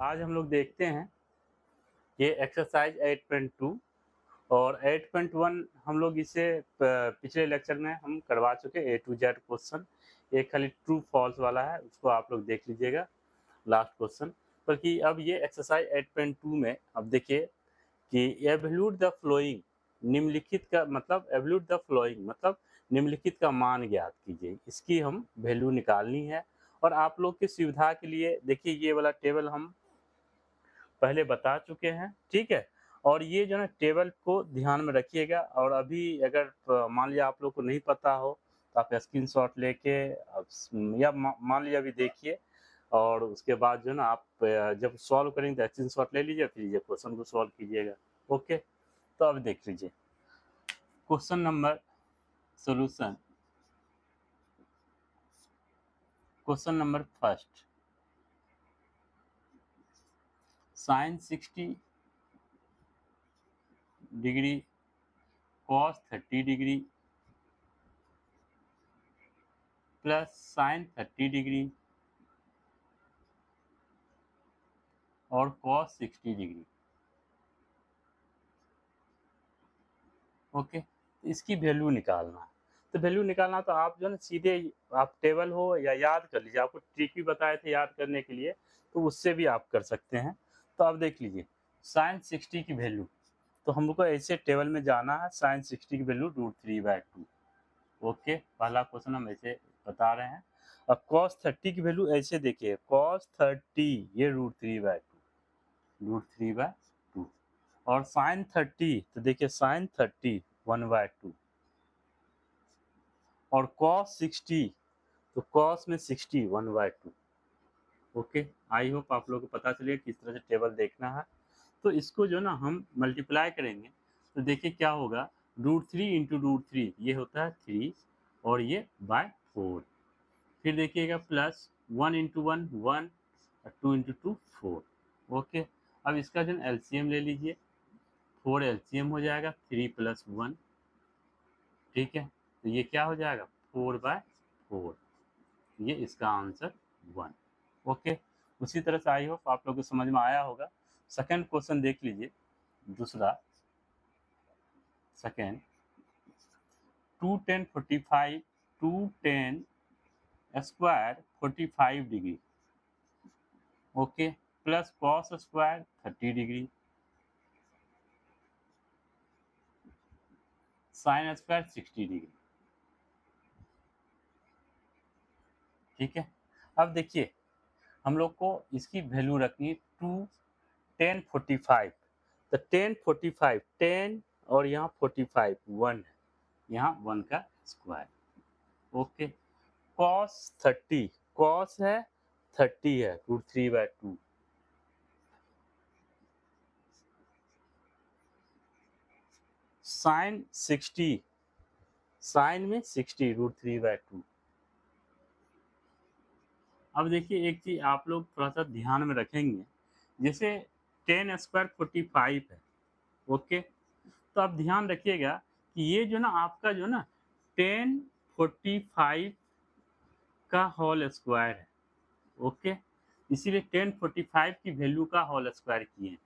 आज हम लोग देखते हैं ये एक्सरसाइज 8.2 और 8.1 हम लोग इसे पिछले लेक्चर में हम करवा चुके ए टू जेड क्वेश्चन। एक खाली ट्रू फॉल्स वाला है, उसको आप लोग देख लीजिएगा लास्ट क्वेश्चन। बल्कि अब ये एक्सरसाइज 8.2 में अब देखिए कि एवल्यूट द फ्लोइंग, निम्नलिखित का मतलब एवल्यूट द फ्लोइंग मतलब निम्नलिखित का मान ज्ञात कीजिए। इसकी हम वैल्यू निकालनी है और आप लोग की सुविधा के लिए देखिए ये वाला टेबल हम पहले बता चुके हैं, ठीक है। और ये जो है टेबल को ध्यान में रखिएगा और अभी अगर मान लिया आप लोग को नहीं पता हो तो आप स्क्रीनशॉट लेके या मान लिया अभी देखिए और उसके बाद जो है ना आप जब सॉल्व करेंगे तो स्क्रीनशॉट ले लीजिए, फिर ये क्वेश्चन को सॉल्व कीजिएगा। ओके, तो अब देख लीजिए question number solution. Question number first, sine 60 degree cos 30 degree plus sine 30 degree और कॉस 60 डिग्री। ओके, इसकी वैल्यू निकालना है। तो वैल्यू निकालना तो आप जो है ना सीधे आप टेबल हो या याद कर लीजिए, आपको ट्रिक भी बताए थे याद करने के लिए, तो उससे भी आप कर सकते हैं। तो अब देख लीजिए साइन 60 की वैल्यू, तो हमको ऐसे टेबल में जाना है। साइन 60 की वैल्यू √3/2। ओके, पहला क्वेश्चन हम ऐसे बता रहे हैं। अब कॉस 30 की वैल्यू ऐसे देखिए, कॉस 30 ये √3/2 और साइन 30 तो देखिए साइन 30 1/2 और कॉस 60 तो कॉस में 60 1/2। ओके, आई होप आप लोगों को पता चलिए किस तरह से टेबल देखना है। तो इसको जो ना हम मल्टीप्लाई करेंगे तो देखिए क्या होगा, √3 इंटू √3 ये होता है 3 और ये बाय 4। फिर देखिएगा प्लस 1 इंटू 1 1 और 2 इंटू 2 4। ओके, अब इसका जो एलसीएम ले लीजिए, 4 एलसीएम हो जाएगा 3 प्लस 1, ठीक है। तो ये क्या हो जाएगा 4/4, ये इसका आंसर 1। ओके, उसी तरह से आई होप आप लोगों को समझ में आया होगा। सेकंड क्वेश्चन देख लीजिए, दूसरा second, 2 10 45 2 10 square 45 degree, okay, plus cos square 30 degree sine square 60 degree, ठीक है। अब देखिए हम लोग को इसकी वैल्यू रखनी है 2 10 45। तो 10 45 10 और यहाँ 45 1 है, यहाँ 1 का स्क्वायर। ओके, कॉस 30 कॉस है 30 है √3/2, साइन 60 साइन में 60 √3/2। अब देखिए एक चीज आप लोग थोड़ा सा ध्यान में रखेंगे, जैसे 10 स्क्वायर 45 है, ओके। तो आप ध्यान रखिएगा कि ये जो ना आपका जो ना 10 45 का होल स्क्वायर है, ओके। इसीलिए 10 45 की वैल्यू का होल स्क्वायर किए,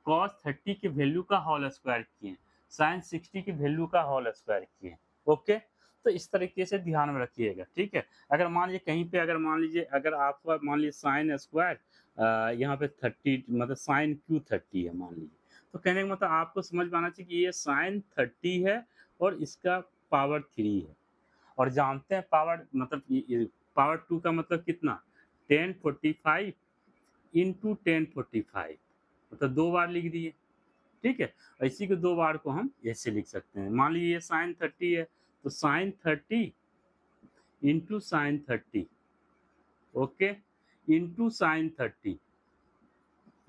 कॉस 30 की वैल्यू का होल स्क्वायर किए, साइन 60 की वैल्यू का होल स्क्वायर किए। ओके, तो इस तरीके से ध्यान में रखिएगा, ठीक है। अगर मान लीजिए कहीं पे अगर मान लीजिए अगर आपका मान लीजिए साइन स्क्वायर यहाँ पे 30 मतलब साइन क्यू 30 है मान लीजिए, तो कहने का मतलब आपको समझ में आना चाहिए कि ये साइन 30 है और इसका पावर 3 है। और जानते हैं पावर मतलब पावर 2 का मतलब कितना, 10 45 इंटू 10 45 मतलब 2 बार लिख दिए, ठीक है। इसी के 2 बार को हम ऐसे लिख सकते हैं। मान लीजिए साइन 30 है तो sine 30 into sine 30, okay, into sine 30।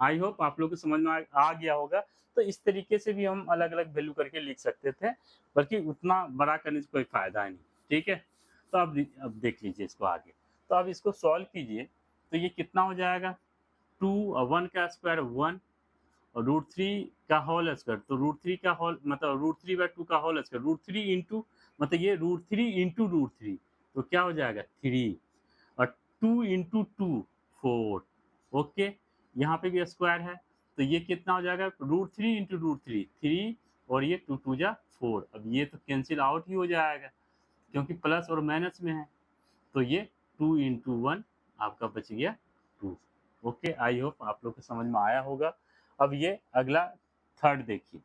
I hope आप लोग को समझ में आ गया होगा। तो इस तरीके से भी हम अलग अलग वैल्यू करके लिख सकते थे, बल्कि उतना बड़ा करने से कोई फायदा नहीं, ठीक है। तो अब देख लीजिए इसको आगे। तो अब इसको सॉल्व कीजिए तो ये कितना हो जाएगा, 2 और 1 का स्क्वायर 1 और √3 का होल स्क्वायर, तो √3 का होल मतलब √3/2 का होल स्क्वायर, √3 इंटू मतलब ये √3 इंटू √3 तो क्या हो जाएगा 3 और 2 इंटू 2 4, ओके, यहाँ पे भी स्क्वायर है, तो ये कितना हो जाएगा, √3 इंटू √3, 3 और ये 2 2 जा 4। अब ये तो कैंसिल आउट ही हो जाएगा क्योंकि प्लस और माइनस में है, तो ये 2 इंटू 1 आपका बच गया 2। ओके, आई होप आप लोग को समझ में आया होगा। अब ये अगला थर्ड देखिए।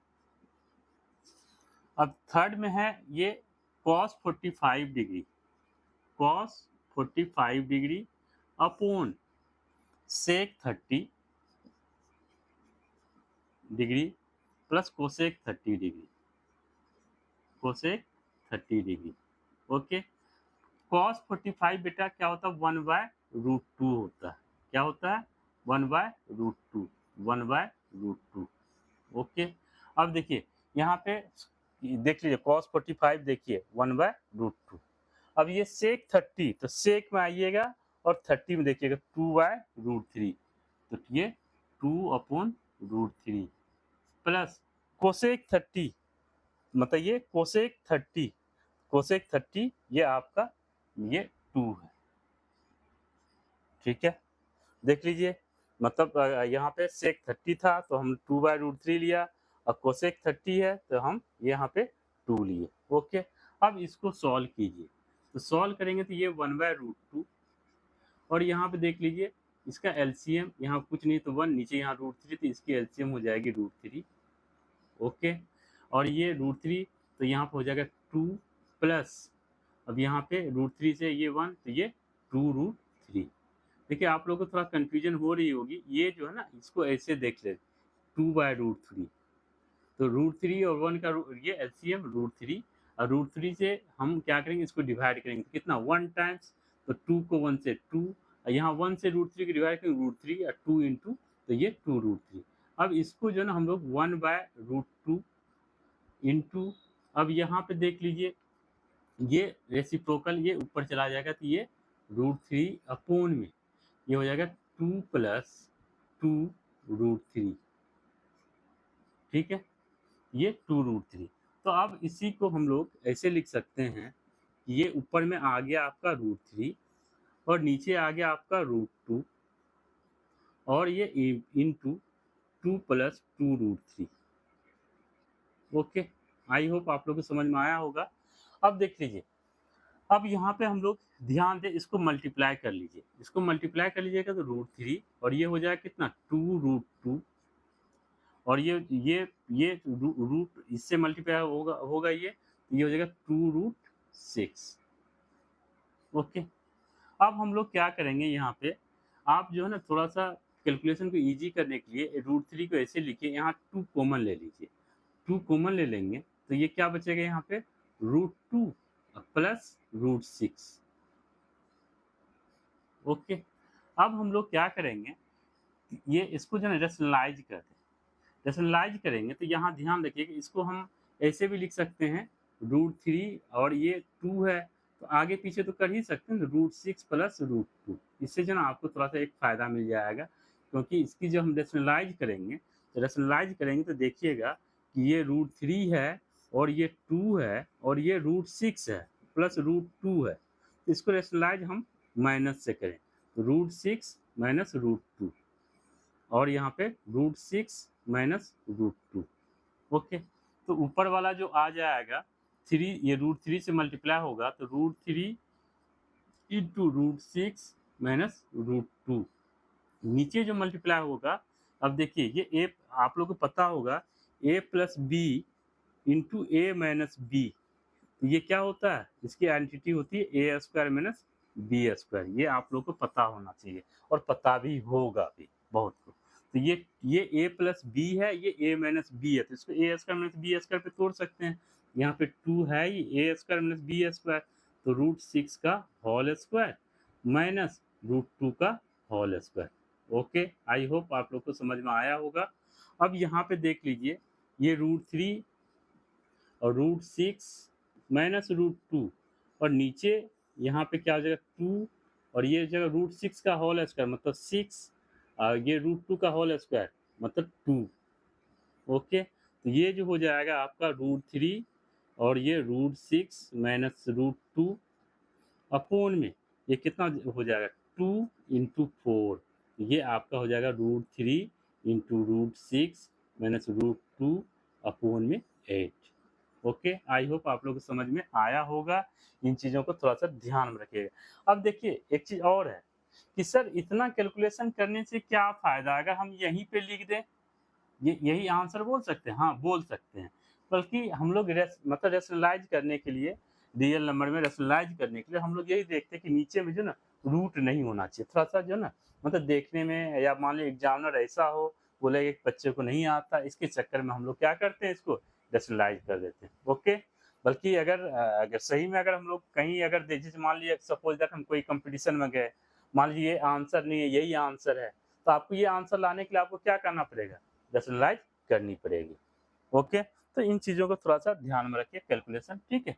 अब थर्ड में है ये cos 45 degree, cos 45 degree upon sec 30 degree plus cosec 30 degree, cosec 30 degree. Okay, cos 45 बेटा क्या होता है, 1/√2 होता है। क्या होता है, 1/√2, 1/√2। ओके, अब देखिए यहाँ पे देख लीजिए cos 45 देखिए 1/√2। अब ये sec 30, तो sec में आइएगा और 30 में देखिएगा 2/√3, तो ये 2/√3 प्लस कोसेक 30, मतलब ये कोसेक 30, कोसेक 30 ये आपका ये 2 है। ठीक है, देख लीजिए, मतलब यहाँ पे सेक 30 था तो हम 2/√3 लिया, और कोसेक 30 है तो हम यहाँ पे 2 लिए। ओके, अब इसको सॉल्व कीजिए, तो सॉल्व करेंगे तो ये 1/√2 और यहाँ पे देख लीजिए इसका एलसीएम, यहाँ कुछ नहीं तो 1, नीचे यहाँ √3, तो इसकी एलसीएम हो जाएगी √3। ओके, और ये √3 तो यहाँ पे हो जाएगा 2 प्लस, अब यहाँ पे √3 से ये 1 तो ये 2√3। देखिए आप लोगों को थोड़ा कंफ्यूजन हो रही होगी, ये जो है ना इसको ऐसे देख ले 2/√3, तो √3 और 1 का ये एलसीएम √3, और √3 से हम क्या करेंगे, इसको डिवाइड करेंगे, तो कितना 1 टाइम्स, तो 2 को 1 से 2, यहाँ 1 से √3 को डिवाइड करेंगे √3 और 2 इंटू, तो ये 2√3। अब इसको जो है ना हम लोग 1/√2 इंटू, अब यहाँ पे देख लीजिए ये रेसिप्रोकल ये ऊपर चला जाएगा, तो ये √3 अपॉन में ये हो जाएगा 2 प्लस 2√3। ठीक है, ये 2√3। तो अब इसी को हम लोग ऐसे लिख सकते हैं कि ये ऊपर में आ गया आपका √3 और नीचे आ गया आपका √2 और ये into 2 plus 2√3। Okay, I hope आप लोग को समझ में आया होगा। अब देख लीजिए, अब यहाँ पे हम लोग ध्यान दें, इसको मल्टीप्लाई कर लीजिए, इसको मल्टीप्लाई कर लीजिएगा तो √3 और ये हो जाएगा कितना 2√2 और ये रूट इससे मल्टीप्लाई होगा ये हो जाएगा 2√6। ओके, अब हम लोग क्या करेंगे, यहाँ पे आप जो है ना थोड़ा सा कैलकुलेशन को इजी करने के लिए √3 को ऐसे लिखिए, यहाँ 2 कॉमन ले लीजिए, 2 कॉमन ले लेंगे तो ये क्या बचेगा यहाँ पे √2 प्लस √6। ओके, अब हम लोग क्या करेंगे, ये इसको जो है रेशनलाइज कर दें, रेशनलाइज करेंगे तो यहाँ ध्यान रखिए कि इसको हम ऐसे भी लिख सकते हैं √3 और ये 2 है तो आगे पीछे तो कर ही सकते हैं, √6 प्लस √2। इससे जो ना आपको थोड़ा सा एक फ़ायदा मिल जाएगा, क्योंकि इसकी जो हम रेशनलाइज करेंगे तो देखिएगा कि ये √3 है और ये 2 है और ये √6 है प्लस √2 है, तो इसको रेशनलाइज हम माइनस से करें, √6 माइनस √2 और यहाँ पे √6 माइनस √2। ओके, तो ऊपर वाला जो आ जाएगा 3, ये √3 से मल्टीप्लाई होगा तो √3 इंटू √6 माइनस √2, नीचे जो मल्टीप्लाई होगा, अब देखिए ये ए आप लोग को पता होगा a plus B into A minus B, तो ये क्या होता है, इसकी आइडेंटिटी होती है A square minus B square, ये आप लोग को पता होना चाहिए और पता भी होगा भी बहुत को। तो ये ए प्लस बी है, ये ए माइनस बी है, तो इसको A square minus B square पे तोड़ सकते हैं, यहाँ पे 2 है ये A square minus B square, तो √6 का होल स्क्वायर माइनस √2 का whole square. Okay, I hope आप लोग को समझ में आया होगा। अब यहाँ पे देख लीजिए ये √3 और √6 माइनस √2 और नीचे यहाँ पे क्या हो जाएगा 2 और ये जगह √6 का होल स्क्वायर मतलब 6, ये √2 का होल स्क्वायर मतलब 2। ओके, तो ये जो हो जाएगा आपका √3 और ये √6 माइनस √2 अपॉन में ये कितना हो जाएगा 2 इंटू 4, ये आपका हो जाएगा √3 इंटू √6 माइनस √2 अपॉन में 8। ओके, आई होप आप लोग को समझ में आया होगा। इन चीज़ों को थोड़ा सा ध्यान में रखिएगा। अब देखिए एक चीज़ और है कि सर इतना कैलकुलेशन करने से क्या फ़ायदा, अगर हम यहीं पे लिख दें ये यही आंसर बोल सकते हैं? हाँ, बोल सकते हैं। बल्कि हम लोग मतलब रैशनलाइज़ करने के लिए, रियल नंबर में रैशनलाइज़ करने के लिए हम लोग यही देखते हैं कि नीचे में जो है ना रूट नहीं होना चाहिए। थोड़ा-सा जो है ना मतलब देखने में, या मान लीजिए एग्ज़ामिनर ऐसा हो, बोले एक बच्चे को नहीं आता, इसके चक्कर में हम लोग क्या करते हैं, इसको रैशनलाइज़ कर देते हैं। ओके? बल्कि अगर सही में अगर हम लोग कहीं अगर जैसे मान लीजिए सपोज़ दैट हम कोई कॉम्पिटिशन में गए, मान लीजिए ये आंसर नहीं है, यही आंसर है, तो आपको ये आंसर लाने के लिए आपको क्या करना पड़ेगा? रैशनलाइज़ करनी पड़ेगी। ओके? तो इन चीज़ों को थोड़ा-सा ध्यान में रखिए कैलकुलेशन, ठीक है?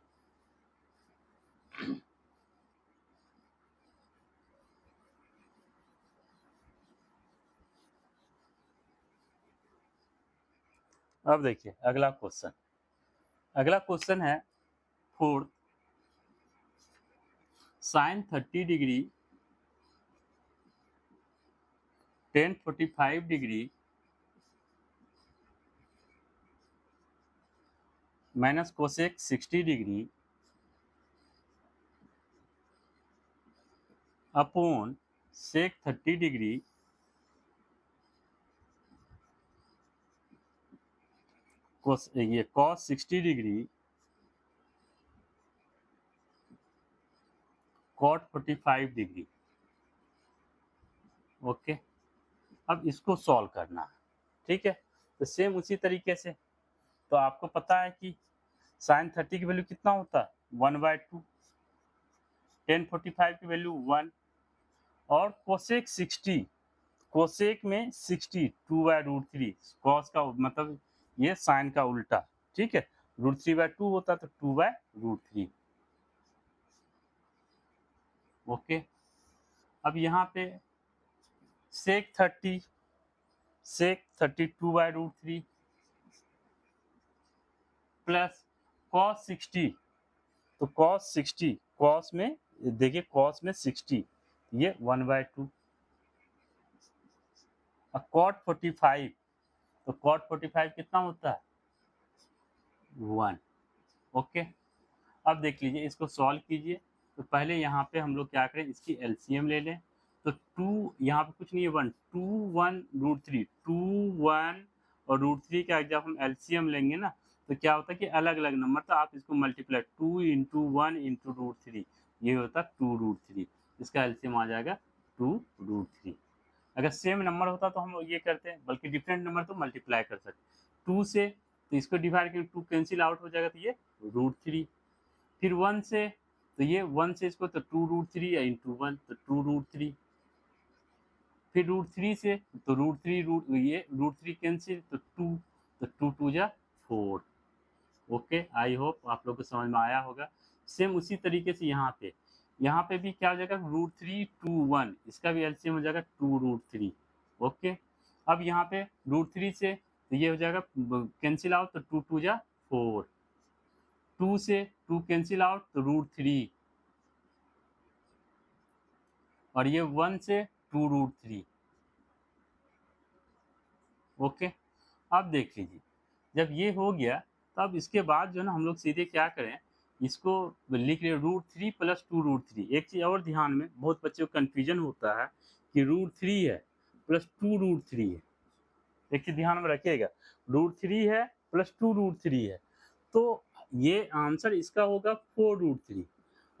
अब देखिए अगला क्वेश्चन है 4th, sin 30 degree, tan 45 degree minus cosec 60 degree upon sec 30 degree ये cos 60 degree cot 45 degree. Okay, अब इसको सॉल्व करना है, ठीक है? तो सेम उसी तरीके से, तो आपको पता है कि sin 30 की वैल्यू कितना होता है 1/2, tan 45 की वैल्यू 1 और कोसेक 60, कोसेक में 60 2/√3, कॉस का मतलब ये साइन का उल्टा, ठीक है? √3/2 होता तो 2/√3। ओके, अब यहाँ पे सेक 30, सेक 30 2/√3 प्लस कॉस 60, तो कॉस 60, कॉस में देखिए कॉस में 60 ये 1/2 और कॉट 45, तो कॉट 45 कितना होता है 1। ओके, अब देख लीजिए इसको सॉल्व कीजिए। तो पहले यहाँ पे हम लोग क्या करें, इसकी एलसीएम ले लें। तो 2 यहाँ पे कुछ नहीं है 1, 2 1 √3, 2 1 और √3 का जब हम एलसीएम लेंगे ना तो क्या होता है कि अलग-अलग नंबर, तो आप इसको मल्टीप्लाई 2 इंटू 1 इंटू √3, ये होता है 2√3, इसका एलसीएम आ जाएगा 2√3। अगर सेम नंबर होता तो हम ये करते हैं, बल्कि डिफरेंट नंबर तो मल्टीप्लाई कर सकते 2 से, तो इसको डिवाइड करके 2 कैंसिल आउट हो जाएगा, तो ये √3। फिर 1 से, तो ये 1 से इसको तो 2√3 इंटू 1 तो 2√3। फिर √3 से तो √3 ये √3 कैंसिल तो 2, तो 2 2 जा 4। ओके, आई होप आप लोग को समझ में आया होगा। सेम उसी तरीके से यहाँ पे भी क्या हो जाएगा √3 2 1, इसका भी एलसीएम हो जाएगा 2√3। ओके, अब यहाँ पे √3 से तो ये हो जाएगा कैंसिल आउट तो 2 2 जा 4, 2 से 2 कैंसिल आउट तो √3 और ये 1 से 2√3। ओके, अब देख लीजिए जब ये हो गया तो अब इसके बाद जो है ना हम लोग सीधे क्या करें, इसको लिख रहे √3 प्लस 2√3। एक चीज़ और ध्यान में, बहुत बच्चों को कन्फ्यूजन होता है कि √3 है प्लस 2√3 है। एक चीज़ ध्यान में रखिएगा, √3 है प्लस 2√3 है, तो ये आंसर इसका होगा 4√3।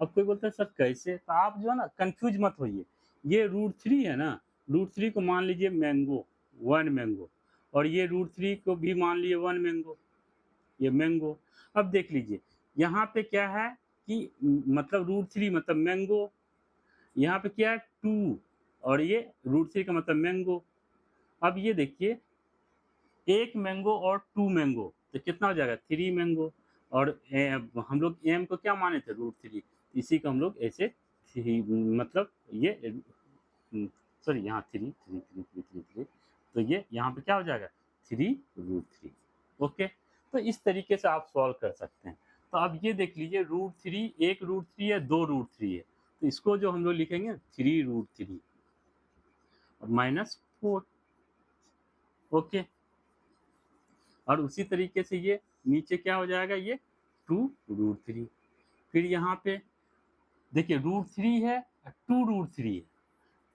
अब कोई बोलता है सर कैसे, तो आप जो है ना कंफ्यूज मत होइए। ये √3 है ना, √3 को मान लीजिए मैंगो, 1 मैंगो, और ये √3 को भी मान लिए 1 मैंगो, ये मैंगो। अब देख लीजिए यहाँ पे क्या है कि मतलब √3 मतलब मैंगो, यहाँ पे क्या है 2 और ये √3 का मतलब मैंगो। अब ये देखिए 1 मैंगो और 2 मैंगो तो कितना हो जाएगा 3 मैंगो, और हम लोग एम को क्या माने थे √3, इसी को हम लोग ऐसे मतलब ये सॉरी यहाँ 3 3 3 3 3 3, तो ये यहाँ पे क्या हो जाएगा 3√3। ओके, तो इस तरीके से आप सॉल्व कर सकते हैं। तो अब ये देख लीजिए √3 1 √3 है 2 √3 है, तो इसको जो हम लोग लिखेंगे 3√3, -4। ओके, और उसी तरीके से ये नीचे क्या हो जाएगा, ये 2√3। फिर यहाँ पे देखिए √3 है, 2√3 है,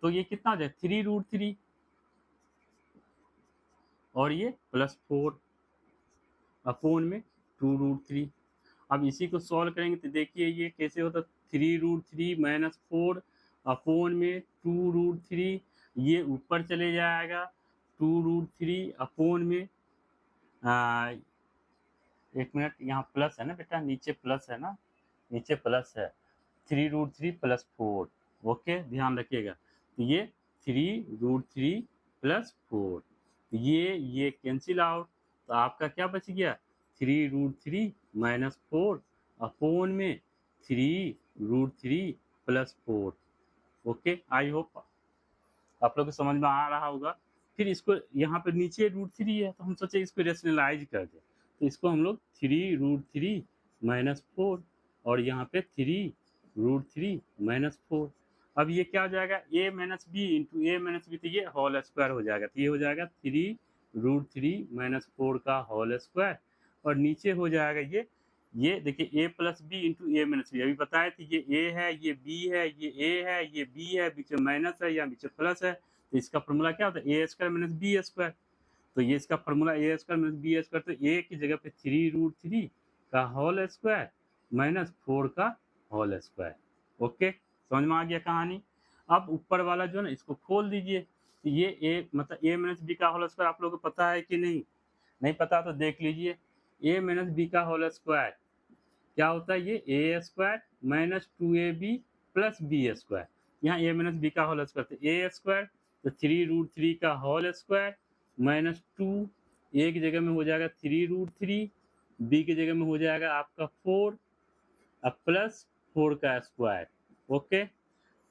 तो ये कितना हो जाएगा 3√3, और ये +4 अपोन में 2√3। अब इसी को सॉल्व करेंगे तो देखिए ये कैसे होता है, 3√3 - 4 अपोन में 2√3, ये ऊपर चले जाएगा 2√3 अपोन में आ, 1 मिनट, यहाँ प्लस है ना बेटा, नीचे प्लस है ना, नीचे प्लस है, 3√3 +4। ओके, ध्यान रखिएगा, तो ये 3√3 +4, ये कैंसिल आउट, तो आपका क्या बच गया, 3√3 - 4 अपोन में 3√3 +4। ओके, आई होप आप लोग को समझ में आ रहा होगा। फिर इसको यहाँ पर नीचे √3 है, तो हम सोचे इसको रेशनलाइज कर दें, तो इसको हम लोग 3√3 - 4, और यहाँ पे 3√3 - 4। अब ये क्या हो जाएगा, a - b into a - b, तो ये होल स्क्वायर हो जाएगा, तो ये हो जाएगा 3√3 - 4 का होल स्क्वायर, और नीचे हो जाएगा ये देखिए a + b into a - b, अभी बताया थी ये a है, ये b है, ये a है, ये b है, बीच में माइनस है, यहाँ बीच में प्लस है, तो इसका फॉर्मूला क्या होता है, a² - b²। तो ये इसका फॉर्मूला a² - b², तो a की जगह पे 3√3 का होल स्क्वायर -4 का होल स्क्वायर। ओके, समझ में आ गया कहानी। अब ऊपर वाला जो है ना, इसको खोल दीजिए, तो ये a मतलब a - b का होल स्क्वायर आप लोगों को पता है कि नहीं, नहीं पता तो देख लीजिए, a - b का होल स्क्वायर क्या होता है, ये a² - 2ab + b²। यहाँ a - b का होल स्क्वायर, तो a², तो 3√3 का होल स्क्वायर -2, a की जगह में हो जाएगा 3√3, b की जगह में हो जाएगा आपका 4, अब +4 का स्क्वायर। ओके,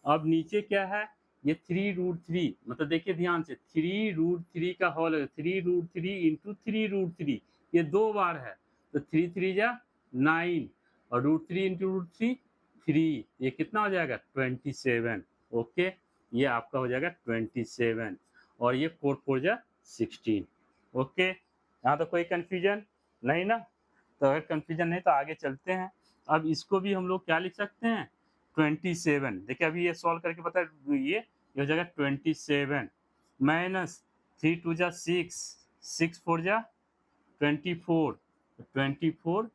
अब नीचे क्या है, ये 3√3, मतलब देखिए ध्यान से, 3√3 का होल, 3√3 इंटू 3√3, ये 2 बार है, तो 3 3 जा 9, और √3 इंटू √3 3, ये कितना हो जाएगा 27। ओके, ये आपका हो जाएगा 27, और ये 4 4 जा 16। ओके, यहाँ तो कोई कंफ्यूजन नहीं ना, तो अगर कंफ्यूजन नहीं तो आगे चलते हैं। अब इसको भी हम लोग क्या लिख सकते हैं, 27। देखिए अभी ये सॉल्व करके पता है, ये हो जाएगा 27 माइनस 3 2 जा 6, 6 4 जा 24, 24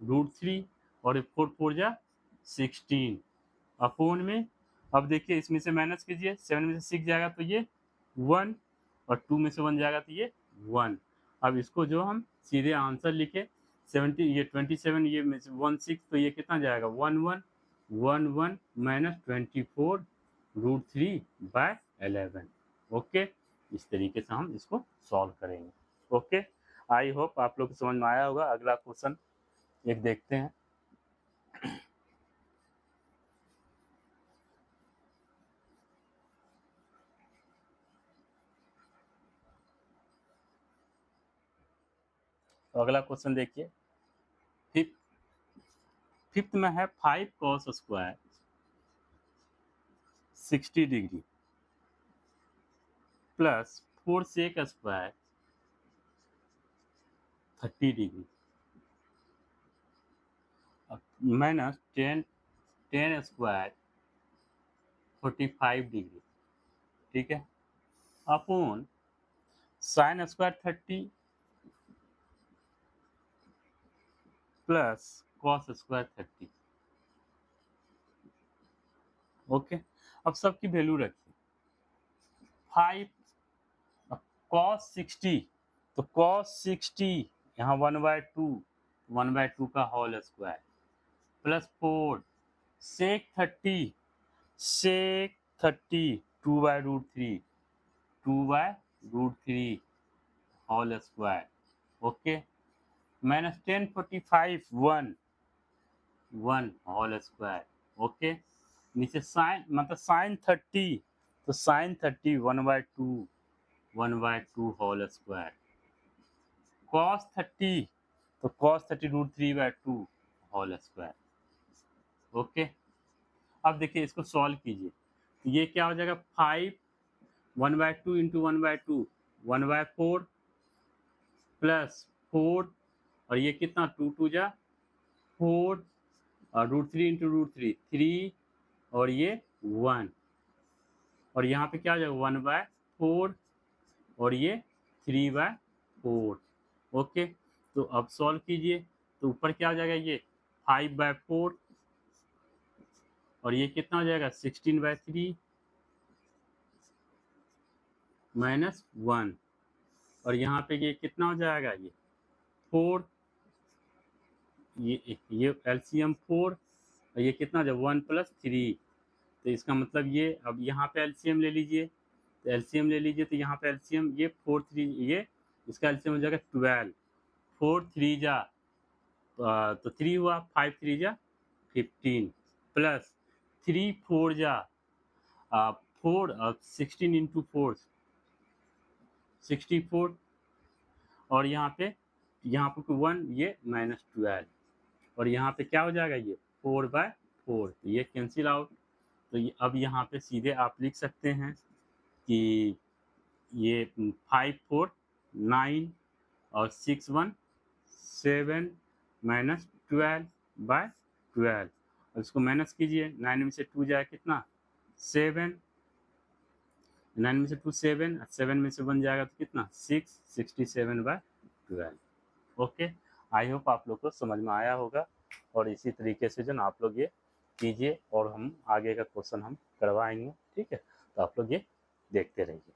√3, और 4 4 जा 16 अपोन में। अब देखिए इसमें से माइनस कीजिए, 7 में से 6 जाएगा तो ये 1, और 2 में से 1 जाएगा तो ये 1। अब इसको जो हम सीधे आंसर लिखे 70, ये 27, ये 16, तो ये कितना जाएगा 1 1 1 1 माइनस 24 √3/11। ओके, इस तरीके से हम इसको सॉल्व करेंगे। ओके, आई होप आप लोग को समझ में आया होगा। अगला क्वेश्चन एक देखते हैं। तो अगला क्वेश्चन देखिए, फिफ्थ फिफ्थ में है 5 cos square 60 degree plus 4 sec square 30 degree minus 10 square 45 degree, ठीक है, upon sine square 30 plus cos square 30। Okay, अब सबकी वैल्यू रखिए। 5 कॉस 60, तो कॉस 60 यहाँ 1/2 का whole square plus 4 sec 30 2/√3 2/√3 whole square. Okay, minus 10 45 1 whole square. Okay, नीचे sine मतलब साइन 30, तो साइन 30 1/2 होल स्क्वायर, कॉस 30, तो कॉस 30 √3/2 होल स्क्वायर। ओके, अब देखिए इसको सॉल्व कीजिए, तो ये क्या हो जाएगा 5 1/2 इंटू 1/2 1/4 प्लस 4 और ये कितना 2 2 जा 4 और √3 इंटू √3 3 और ये 1 और यहाँ पे क्या हो जाएगा 1/4 और ये 3/4। ओके, तो अब सॉल्व कीजिए तो ऊपर क्या हो जाएगा ये 5/4 और ये कितना हो जाएगा 16/3 माइनस 1 और यहाँ पे ये कितना हो जाएगा ये 4 ये एलसीएम 4 और ये कितना हो जाएगा 1 + 3 तो इसका मतलब ये अब यहाँ पे एलसीएम ले लीजिए तो एलसीएम ले लीजिए तो यहाँ पे एलसीएम ये 4 3 ये इसका एलसीएम हो जाएगा 12 4 3 जा तो 3 हुआ 5 3 जा 15 प्लस 3 4 जा 4 16 इंटू 4 64 और यहाँ पे 1 ये -12 और यहाँ पे क्या हो जाएगा ये 4/4 तो ये कैंसिल आउट तो ये अब यहाँ पे सीधे आप लिख सकते हैं कि ये 5 4 9 और 6 1 7 -12/12 और इसको माइनस कीजिए 9 में से 2 जाए कितना 7 9 में से 2 7 7 में से 1 जाएगा तो कितना 6 67/12। ओके, आई होप आप लोग को समझ में आया होगा और इसी तरीके से जो ना आप लोग ये कीजिए और हम आगे का क्वेश्चन हम करवाएंगे। ठीक है, तो आप लोग ये देखते रहिए।